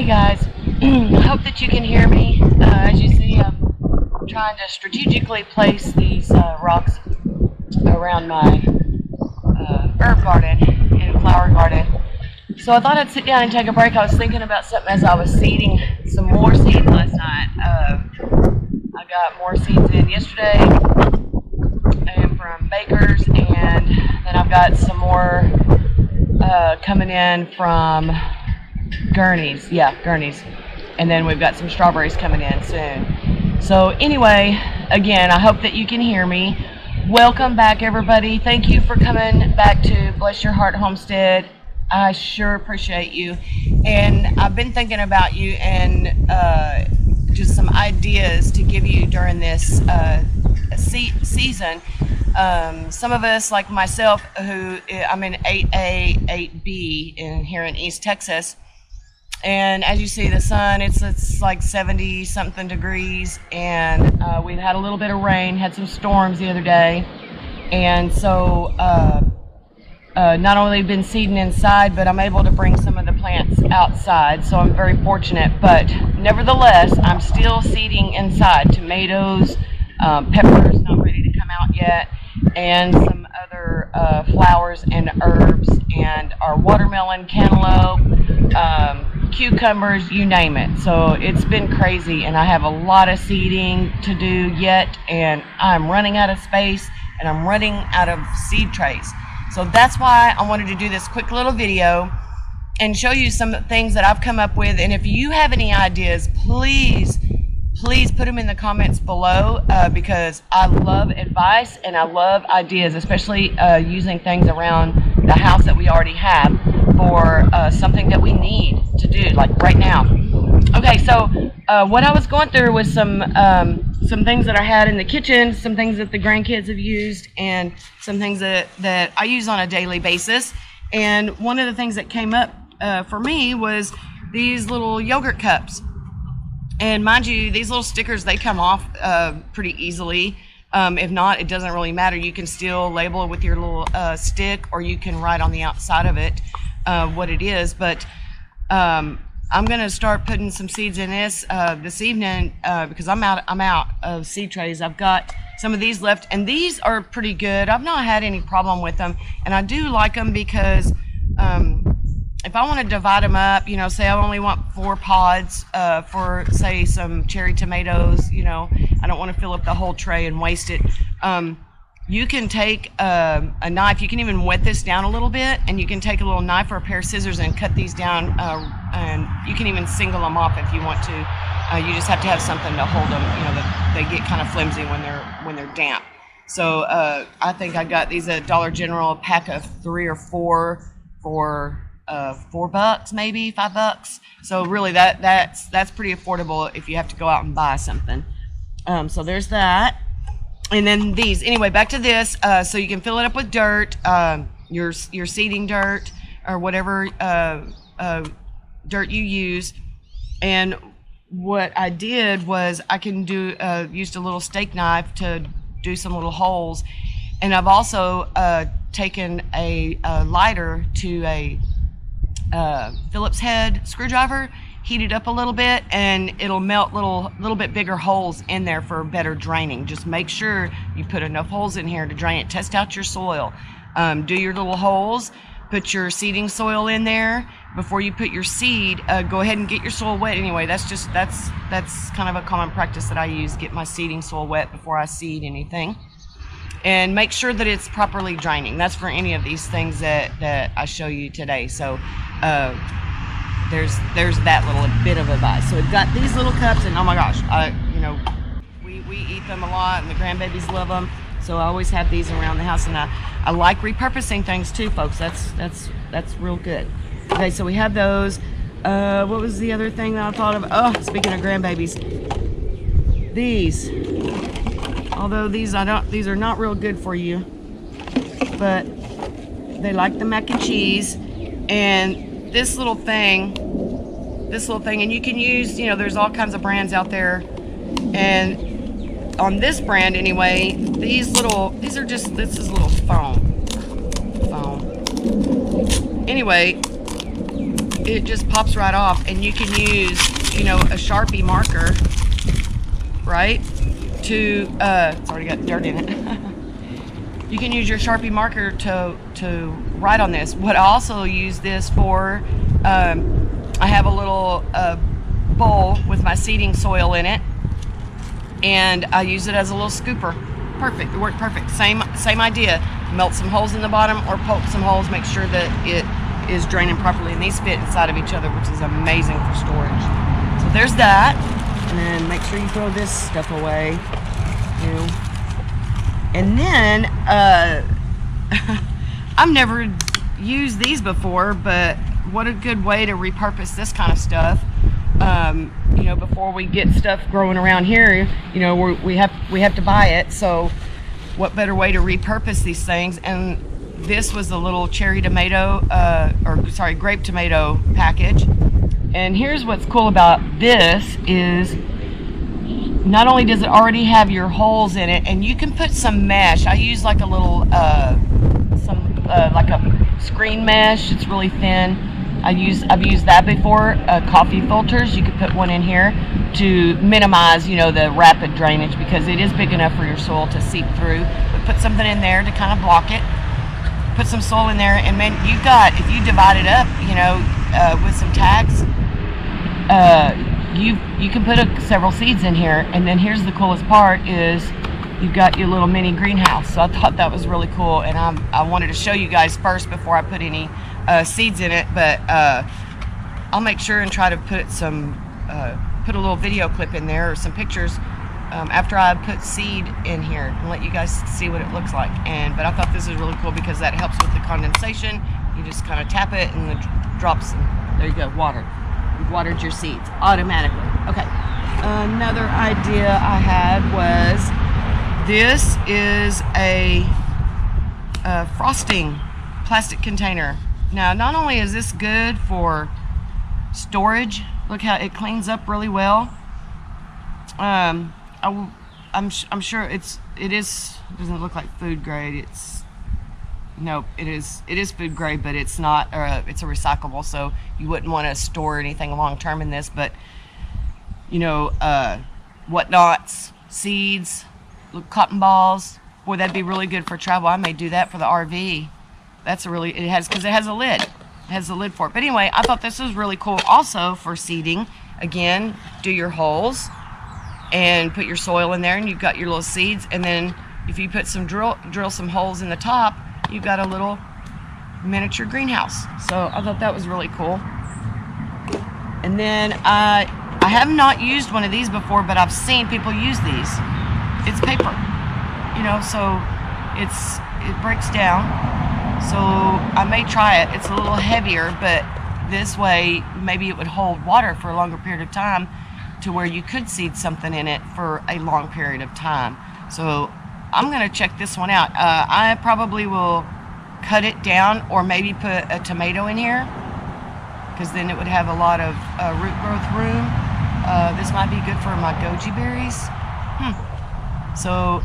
Hey guys, I hope that you can hear me. As you see, I'm trying to strategically place these rocks around my herb garden and flower garden. So I thought I'd sit down and take a break. I was thinking about something as I was seeding some more seeds last night. I got more seeds in yesterday and from Baker's, and then I've got some more coming in from Gurney's. Yeah, Gurney's. And then we've got some strawberries coming in soon. So anyway, again, I hope that you can hear me. Welcome back, everybody. Thank you for coming back to Bless Your Heart Homestead. I sure appreciate you. And I've been thinking about you and just some ideas to give you during this season. Some of us, like myself, who I'm in 8A, 8B here in East Texas. And as you see, the sun, it's like 70 something degrees, and we've had a little bit of rain, had some storms the other day. And so not only been seeding inside, but I'm able to bring some of the plants outside, so I'm very fortunate. But nevertheless, I'm still seeding inside. Tomatoes, peppers not ready to come out yet, and some other flowers and herbs, and our watermelon, cantaloupe, cucumbers, you name it. So it's been crazy, and I have a lot of seeding to do yet, and I'm running out of space, and I'm running out of seed trays. So that's why I wanted to do this quick little video and show you some things that I've come up with. And if you have any ideas, please put them in the comments below, because I love advice and I love ideas, especially using things around the house that we already have for something that we need to do, like right now. Okay, so what I was going through was some things that I had in the kitchen, some things that the grandkids have used, and some things that I use on a daily basis. And one of the things that came up for me was these little yogurt cups. And mind you, these little stickers, they come off pretty easily. If not, it doesn't really matter. You can still label it with your little stick, or you can write on the outside of it what it is. But I'm going to start putting some seeds in this evening because I'm out of seed trays. I've got some of these left, and these are pretty good. I've not had any problem with them, and I do like them because if I want to divide them up, say I only want 4 pods for, say, some cherry tomatoes, I don't want to fill up the whole tray and waste it. You can take a knife, you can even wet this down a little bit, and you can take a little knife or a pair of scissors and cut these down, and you can even single them off if you want to. You just have to have something to hold them, they get kind of flimsy when they're damp. So I think I got these at Dollar General, a pack of 3 or 4 for $4, maybe $5. So really that's pretty affordable if you have to go out and buy something. So there's that. And then these, anyway, back to this. So you can fill it up with dirt, your seeding dirt, or whatever dirt you use. And what I did was I can used a little steak knife to do some little holes. And I've also taken a lighter to a Phillips head screwdriver, heat it up a little bit, and it'll melt little bit bigger holes in there for better draining. Just make sure you put enough holes in here to drain it. Test out your soil. Do your little holes, put your seeding soil in there. Before you put your seed, go ahead and get your soil wet. Anyway, that's kind of a common practice that I use, get my seeding soil wet before I seed anything. And make sure that it's properly draining. That's for any of these things that I show you today. So there's that little bit of advice. So we've got these little cups, and oh my gosh, we eat them a lot, and the grandbabies love them. So I always have these around the house, and I like repurposing things too, folks. That's real good. Okay, so we have those. What was the other thing that I thought of? Oh, speaking of grandbabies, these. Although these are not real good for you, but they like the mac and cheese. And this little thing, and you can use, there's all kinds of brands out there, and on this brand anyway, this is little foam. Anyway, it just pops right off, and you can use, you know, a Sharpie marker, right, to it's already got dirt in it. You can use your Sharpie marker to write on this. What I also use this for, I have a little bowl with my seeding soil in it, and I use it as a little scooper. Perfect, it worked perfect. Same idea. Melt some holes in the bottom or poke some holes, make sure that it is draining properly, and these fit inside of each other, which is amazing for storage. So there's that, and then make sure you throw this stuff away, you know. And then I've never used these before, but what a good way to repurpose this kind of stuff. You know, before we get stuff growing around here, you know, we have to buy it. So what better way to repurpose these things? And this was a little cherry tomato, grape tomato package. And here's what's cool about this is not only does it already have your holes in it, and you can put some mesh. I use like a little, like a screen mesh. It's really thin. I've used that before. Coffee filters, you could put one in here to minimize, you know, the rapid drainage, because it is big enough for your soil to seep through. But put something in there to kind of block it. Put some soil in there, and man, you got, if you divide it up, you know, with some tags, you can put several seeds in here. And then here's the coolest part is you've got your little mini greenhouse. So I thought that was really cool, and I wanted to show you guys first before I put any seeds in it, but I'll make sure and try to put put a little video clip in there or some pictures after I put seed in here and let you guys see what it looks like. But I thought this is really cool because that helps with the condensation. You just kind of tap it and it drops, and there you go, water. You've watered your seeds automatically. Okay, another idea I had was this is a frosting plastic container. Now, not only is this good for storage, look how it cleans up really well. I'm sure it doesn't look like food grade. It is food grade, but it's not. It's a recyclable, so you wouldn't want to store anything long term in this. But you know, whatnots, seeds, cotton balls. Boy, that'd be really good for travel. I may do that for the RV. That's because it has a lid. It has a lid for it. But anyway, I thought this was really cool also for seeding. Again, do your holes and put your soil in there, and you've got your little seeds. And then if you put drill some holes in the top, you've got a little miniature greenhouse. So I thought that was really cool. And then I have not used one of these before, but I've seen people use these. It's paper, you know, so it breaks down. So I may try it. It's a little heavier, but this way maybe it would hold water for a longer period of time to where you could seed something in it for a long period of time. So I'm going to check this one out. I probably will cut it down or maybe put a tomato in here, because then it would have a lot of root growth room. This might be good for my goji berries. So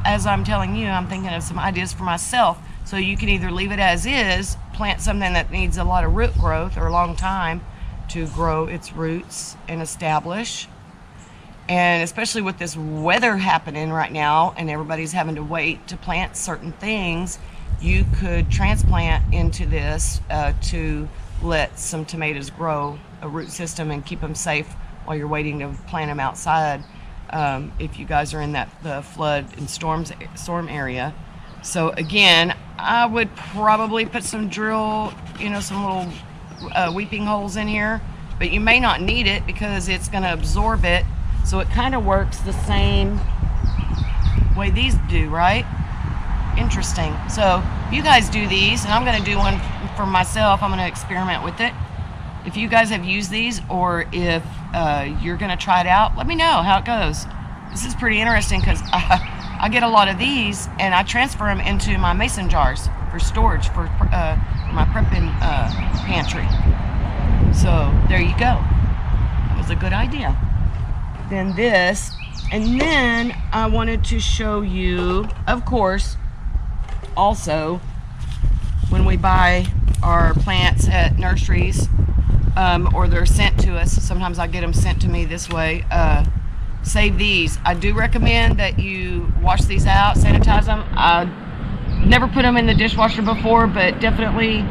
as I'm telling you, I'm thinking of some ideas for myself. So you can either leave it as is, plant something that needs a lot of root growth or a long time to grow its roots and establish. And especially with this weather happening right now and everybody's having to wait to plant certain things, you could transplant into this to let some tomatoes grow a root system and keep them safe while you're waiting to plant them outside, if you guys are in the flood and storm area. So again, I would probably put some some little weeping holes in here, but you may not need it because it's going to absorb it. So it kind of works the same way these do, right? Interesting. So you guys do these, and I'm going to do one for myself. I'm going to experiment with it. If you guys have used these, or if you're going to try it out, let me know how it goes. This is pretty interesting because I get a lot of these and I transfer them into my mason jars for storage for my prepping pantry. So there you go. That was a good idea. Then this, and then I wanted to show you, of course, also when we buy our plants at nurseries, or they're sent to us. Sometimes I get them sent to me this way. Save these. I do recommend that you wash these out, sanitize them. I never put them in the dishwasher before, but definitely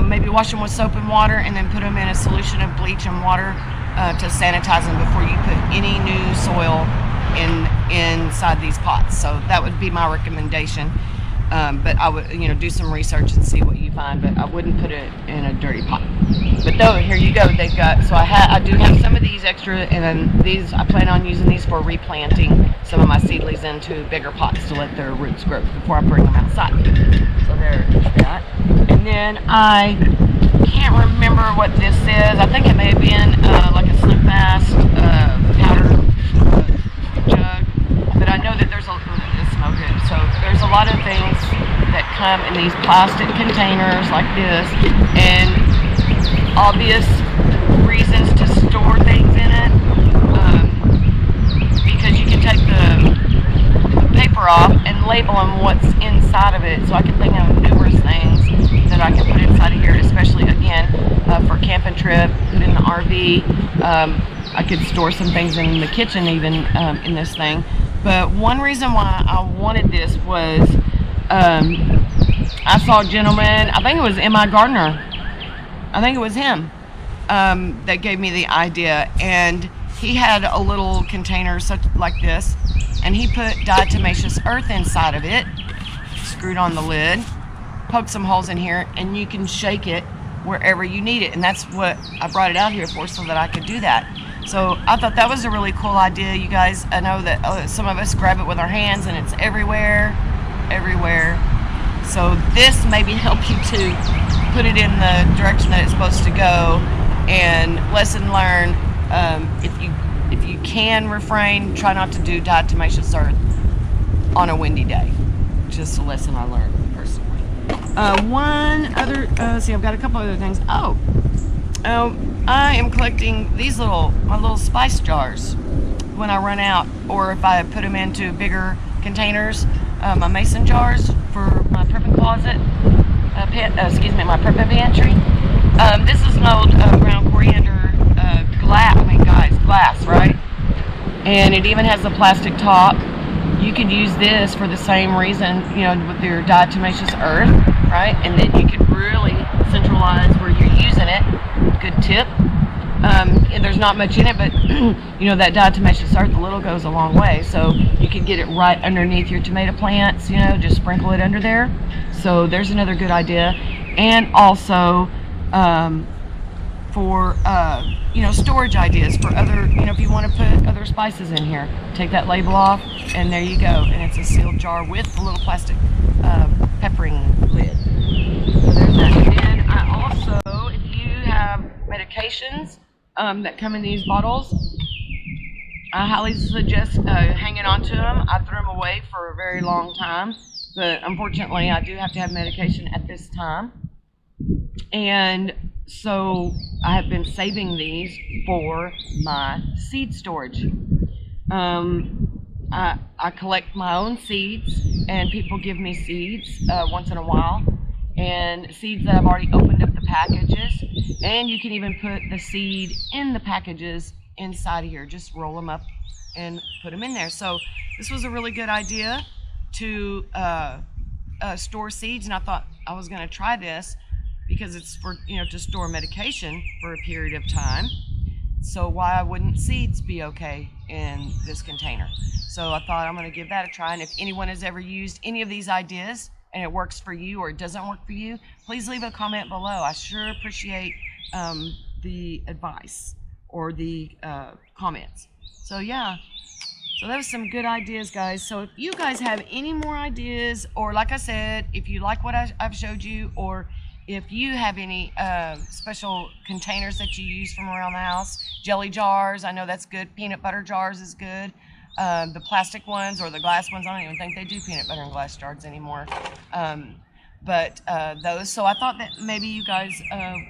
maybe wash them with soap and water, and then put them in a solution of bleach and water to sanitize them before you put any new soil inside these pots. So that would be my recommendation. But I would, do some research and see what you find. But I wouldn't put it in a dirty pot. But though, here you go. They've got. So I do have some of these extra, and then these I plan on using these for replanting some of my seedlings into bigger pots to let their roots grow before I bring them outside. So there's that. And then I can't remember what this is. I think it may have been like a Slim Fast powder jug. But I know that there's it smells good. So there's a lot of things that come in these plastic containers like this, and obvious reasons to store things in it, because you can take the paper off and label them what's inside of it. So I can think of numerous things that I can put inside of here, especially again for camping trip, put in the RV. I could store some things in the kitchen even in this thing. But one reason why I wanted this was I saw a gentleman, I think it was M.I. Gardner, I think it was him, that gave me the idea. And he had a little container such like this, and he put diatomaceous earth inside of it, screwed on the lid, poked some holes in here, and you can shake it wherever you need it. And that's what I brought it out here for, so that I could do that. So I thought that was a really cool idea, you guys. I know that some of us grab it with our hands and it's everywhere. So this maybe help you to put it in the direction that it's supposed to go. And lesson learned, if you can refrain, try not to do diatomaceous earth on a windy day. Just a lesson I learned personally. One other, I've got a couple other things. I am collecting these my little spice jars when I run out, or if I put them into bigger containers, my mason jars for my prepping closet, my prepping pantry. This is an old ground coriander glass, right? And it even has a plastic top. You could use this for the same reason, with your diatomaceous earth, right? And then you could really centralize where you're using it. Good tip. And there's not much in it, but that diatomaceous earth, a little goes a long way. So you can get it right underneath your tomato plants, just sprinkle it under there. So there's another good idea. And also for storage ideas for other, if you want to put other spices in here, take that label off, and there you go. And it's a sealed jar with a little plastic peppering lid. So there's that. And then I also, if you have medications that come in these bottles, I highly suggest hanging on to them. I threw them away for a very long time, but unfortunately I do have to have medication at this time. And so I have been saving these for my seed storage. I collect my own seeds, and people give me seeds once in a while, and seeds that I've already opened up the packages. And you can even put the seed in the packages inside of here. Just roll them up and put them in there. So this was a really good idea to store seeds, and I thought I was going to try this because it's for, to store medication for a period of time. So why wouldn't seeds be okay in this container? So I thought I'm going to give that a try. And if anyone has ever used any of these ideas and it works for you or it doesn't work for you, please leave a comment below. I sure appreciate the advice or the comments. So yeah, so that was some good ideas, guys. So if you guys have any more ideas, or like I said, if you like what I've showed you, or if you have any special containers that you use from around the house, jelly jars, I know that's good. Peanut butter jars is good. The plastic ones or the glass ones, I don't even think they do peanut butter in glass jars anymore. But those, so I thought that maybe you guys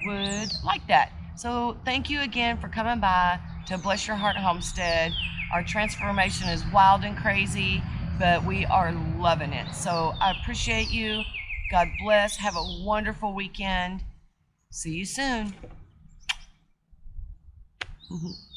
would like that. So thank you again for coming by to Bless Your Heart Homestead. Our transformation is wild and crazy, but we are loving it. So I appreciate you. God bless. Have a wonderful weekend. See you soon. Mhm.